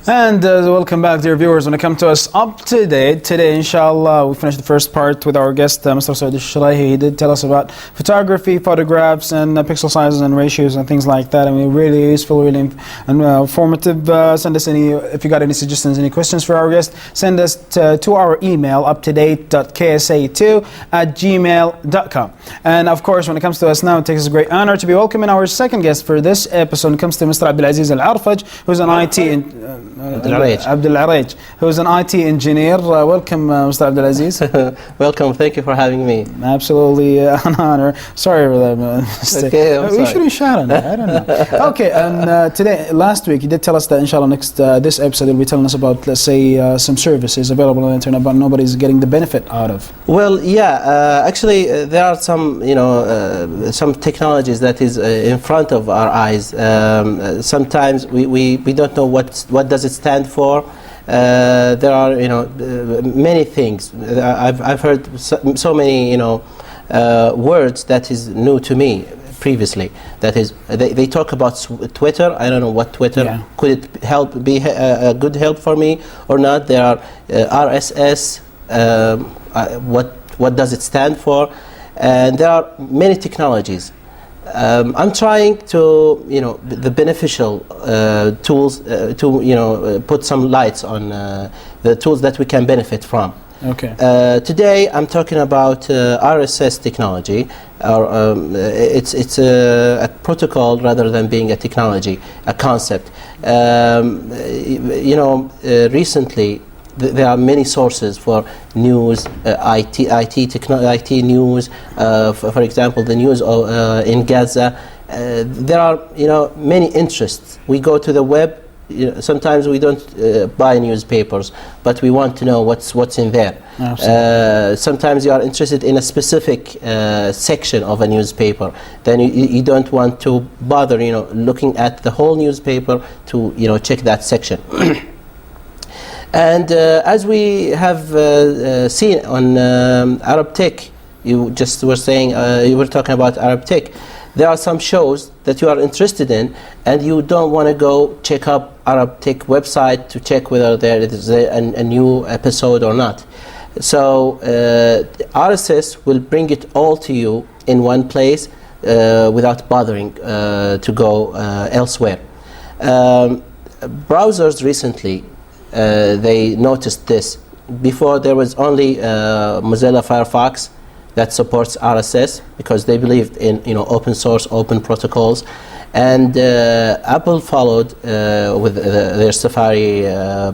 And welcome back, dear viewers. When it comes to us up to date today, inshallah, we finished the first part with our guest, Mr. Saud AlOraij. He did tell us about photography, photographs, and pixel sizes and ratios and things like that. I mean, really useful, really informative. Send us if you got any suggestions, any questions for our guest, send us to our email, uptodate.ksa2@gmail.com. And of course, when it comes to us now, it takes us a great honor to be welcoming our second guest for this episode. When it comes to Mr. AbdulAziz AlOraij, who's an IT AbdulAziz, who's an IT engineer. Welcome, Mr. AbdulAziz. Welcome. Thank you for having me. Absolutely an honor. Sorry for that mistake. Okay, I'm we should have shot on that. I don't know. Okay, and today, last week, you did tell us that inshallah this episode you'll be telling us about, let's say, some services available on the internet, but nobody's getting the benefit out of. Well, yeah. Actually, there are some, some technologies that is in front of our eyes. Sometimes we don't know what does it stand for. There are many things. I've heard so many words that is new to me previously. That is, they talk about Twitter. I don't know what Twitter. Yeah. Could it be a good help for me or not? There are RSS. What does it stand for? And there are many technologies. I'm trying to, the beneficial tools to, put some lights on the tools that we can benefit from. Okay. Today I'm talking about RSS technology. It's a protocol rather than being a technology, a concept. Recently there are many sources for news, IT news. For example, the news in Gaza. There are many interests. We go to the web. Sometimes we don't buy newspapers, but we want to know what's in there. Sometimes you are interested in a specific section of a newspaper. Then you don't want to bother looking at the whole newspaper to check that section. And as we have seen on Arab Tech, you just were saying, you were talking about Arab Tech. There are some shows that you are interested in, and you don't want to go check up Arab Tech website to check whether there is a new episode or not. So RSS will bring it all to you in one place without bothering to go elsewhere. Browsers recently, they noticed this. Before there was only Mozilla Firefox that supports RSS because they believed in open source, open protocols, and Apple followed with their Safari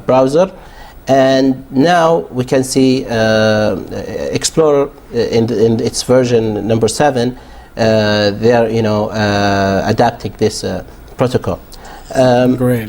browser, and now we can see Explorer in its version number 7. They are adapting this protocol. Great.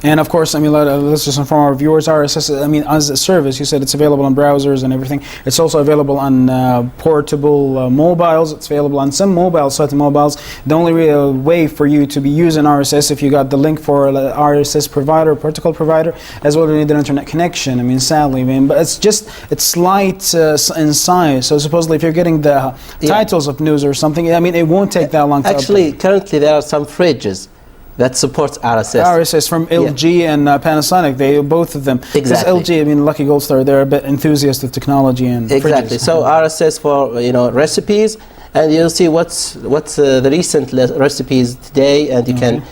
And of course, I mean, let's just inform our viewers, RSS, I mean, as a service, you said it's available on browsers and everything. It's also available on portable mobiles. It's available on some mobiles, certain mobiles. The only real way for you to be using RSS, if you got the link for an RSS provider, protocol provider, as well as you need an internet connection. I mean, sadly, but it's light in size. So supposedly, if you're getting the titles of news or something, I mean, it won't take that long to Actually, currently there are some fridges that supports RSS. RSS from LG and Panasonic, both of them. Exactly. Because LG, I mean, Lucky Gold Star, they're a bit enthusiasts with technology and exactly. Fridges. So RSS for recipes, and you'll see what's the recent recipes today, and you can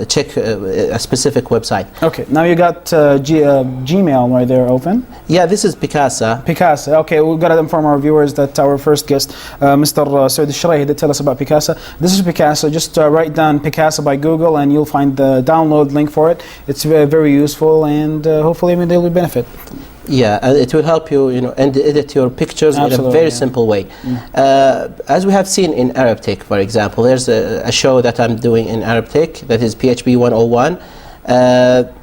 check a specific website. Okay. Now you got Gmail right there open. Yeah, this is Picasa. Picasa. Okay, we've got to inform our viewers that our first guest, Mr. Saud AlOraij, did tell us about Picasa. This is Picasa. Just write down Picasa by Google, and you'll find the download link for it. It's very, very useful, and hopefully, they'll be benefit. Yeah, and it will help you, and edit your pictures in a very simple way. As we have seen in Arab Tech, for example, there's a show that I'm doing in Arab Tech that is PHP 101.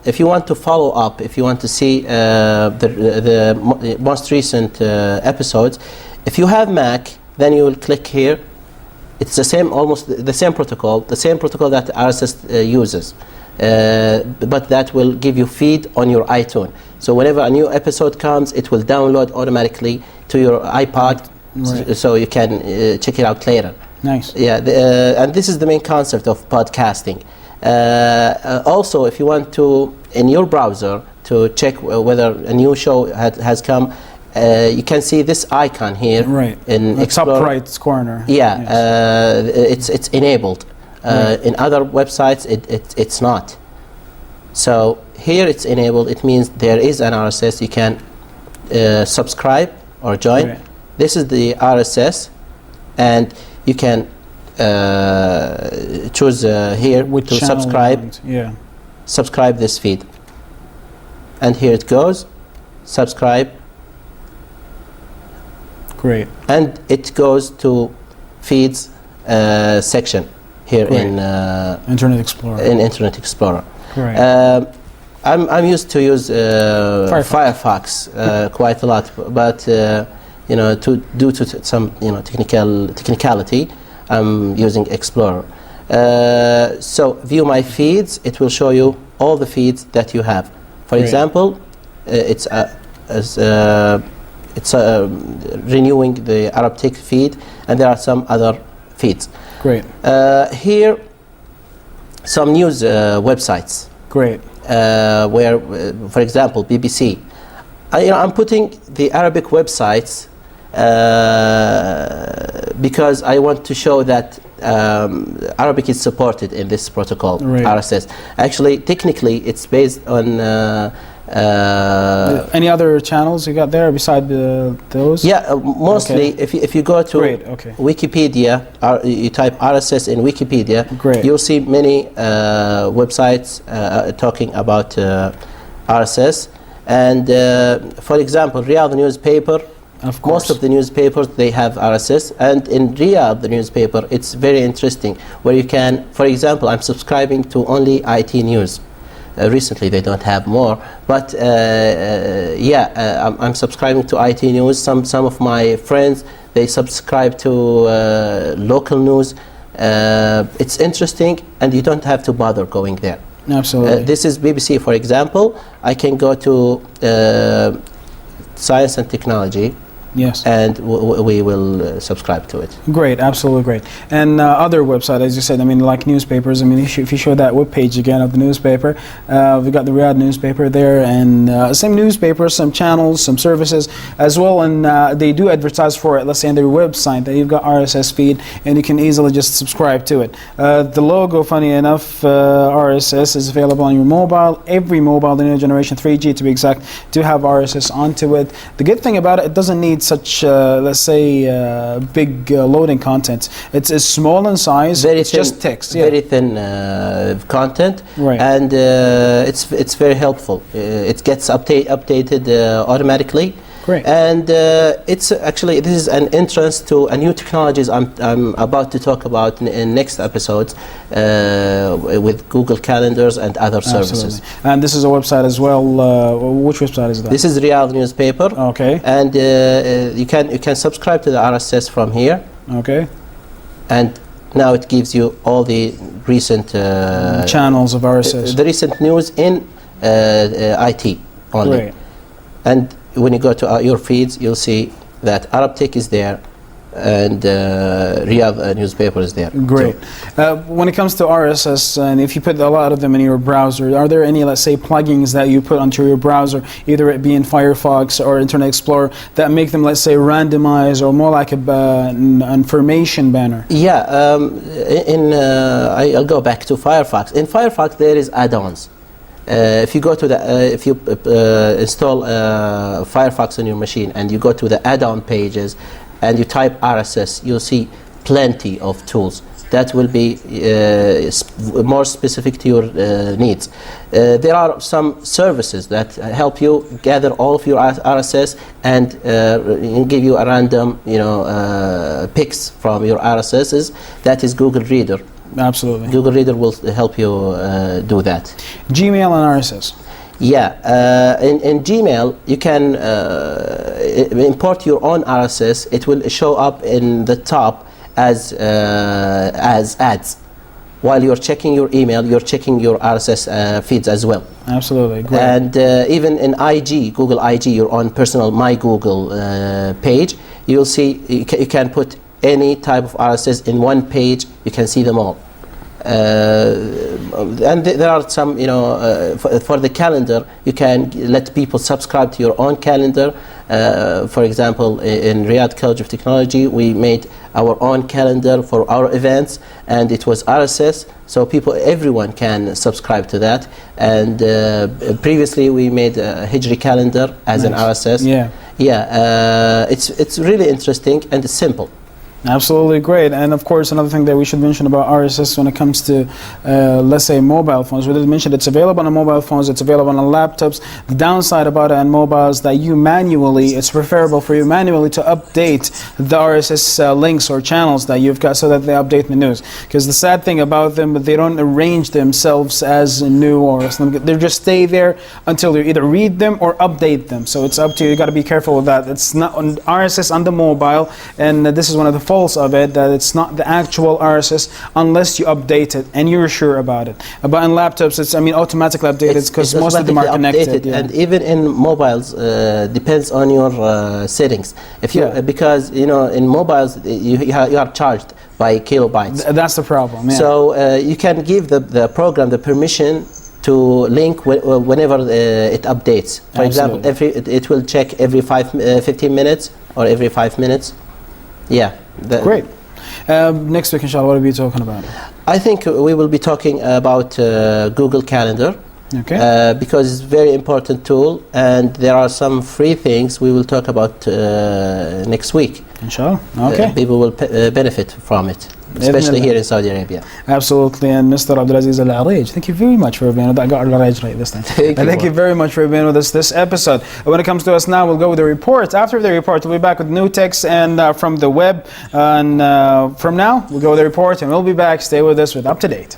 If you want to follow up, if you want to see the most recent episodes, if you have Mac, then you will click here. It's the same, almost the same protocol that RSS uses. But that will give you feed on your iTunes. So whenever a new episode comes, it will download automatically to your iPod, so you can check it out later. Nice. Yeah, and this is the main concept of podcasting. Also, if you want to, in your browser, to check whether a new show has come, you can see this icon here in the Explorer. top right corner. Yeah, yes. it's enabled. In other websites, it's not. So here it's enabled. It means there is an RSS. You can subscribe or join. This is the RSS, and you can choose here to subscribe. Subscribe this feed, and here it goes. Subscribe. Great. And it goes to feeds section here in Internet Explorer. In Internet Explorer. Great. I'm used to use Firefox quite a lot, but due to some technicality, I'm using Explorer. So view my feeds. It will show you all the feeds that you have. For example, it's renewing the ArabTech feed, and there are some other feeds. Great. Here, some news websites. Great. Where, for example, BBC. I'm putting the Arabic websites because I want to show that Arabic is supported in this protocol, RSS. Actually, technically, it's based on any other channels you got there beside those? Yeah, mostly if you go to Wikipedia, you type RSS in Wikipedia, you'll see many websites talking about RSS. And for example, Riyadh newspaper, most of the newspapers, they have RSS. And in Riyadh, the newspaper, it's very interesting, where you can, for example, I'm subscribing to only IT news. Recently they don't have more, but I'm subscribing to IT news. Some of my friends, they subscribe to local news. It's interesting, and you don't have to bother going there. Absolutely. This is BBC, for example. I can go to Science and Technology. Yes. And we will subscribe to it. Great, absolutely great. And other websites, as you said, I mean, like newspapers. I mean, if you show that web page again of the newspaper, we've got the Riyadh newspaper there, and some newspapers, some channels, some services as well. And they do advertise for it. Let's say on their website that you've got RSS feed, and you can easily just subscribe to it. The logo, funny enough, RSS is available on your mobile. Every mobile, the new generation 3G to be exact, do have RSS onto it. The good thing about it, it doesn't need such let's say big loading content. It's small in size. It's just text. Very thin content, and it's very helpful. It gets updated automatically. Great. And it's actually, this is an entrance to a new technologies I'm about to talk about in next episodes with Google Calendars and other services. And this is a website as well. Which website is that? This is Riyadh newspaper. Okay. And you can subscribe to the RSS from here. Okay. And now it gives you all the recent channels of RSS. The recent news in IT only. Great. And when you go to your feeds, you'll see that ArabTech is there, and Riyadh newspaper is there. Great. When it comes to RSS, and if you put a lot of them in your browser, are there any, let's say, plugins that you put onto your browser, either it be in Firefox or Internet Explorer, that make them, let's say, randomized or more like an information banner? Yeah. I'll go back to Firefox. In Firefox, there is add-ons. If you go to if you install Firefox on your machine and you go to the add-on pages and you type RSS, you'll see plenty of tools that will be more specific to your needs. There are some services that help you gather all of your RSS and give you a random, picks from your RSSs. That is Google Reader. Absolutely. Google Reader will help you do that. Gmail and RSS. Yeah, in Gmail you can import your own RSS. It will show up in the top as ads. While you're checking your email, you're checking your RSS feeds as well. Absolutely, great. And even in IG, Google IG, your own personal My Google page, you'll see you can put any type of RSS in one page. You can see them all. And there are some, for the calendar, you can let people subscribe to your own calendar. For example, in Riyadh College of Technology, we made our own calendar for our events, and it was RSS, so everyone can subscribe to that. And previously, we made a Hijri calendar as an RSS. It's really interesting and it's simple. Absolutely great. And of course, another thing that we should mention about RSS when it comes to, let's say, mobile phones, we did mention it's available on mobile phones, it's available on laptops. The downside about it on mobiles is that it's preferable for you manually to update the RSS links or channels that you've got so that they update the news. Because the sad thing about them, they don't arrange themselves as new or something. They just stay there until you either read them or update them. So it's up to you. You got to be careful with that. It's not on RSS on the mobile, and this is one of the faults of it, that it's not the actual RSS unless you update it and you're sure about it. But in laptops, it's automatically updated because most of them are connected. And even in mobiles, depends on your settings. Because in mobiles you are charged by kilobytes. That's the problem. So you can give the program the permission to link whenever it updates. For example, it will check every 15 minutes or every 5 minutes. Great. Next week, inshallah, what will we be talking about? I think we will be talking about Google Calendar. Okay. Because it's a very important tool, and there are some free things we will talk about next week. Inshallah. Okay. People will benefit from it, especially here in Saudi Arabia. Absolutely. And Mr. AbdulAziz AlOraij, thank you very much for being with us. I got AlOraij right this time. Thank you very much for being with us this episode. When it comes to us now, we'll go with the report. After the report, we'll be back with new texts and from the web. And from now, we'll go with the report, and we'll be back. Stay with us with Up to Date.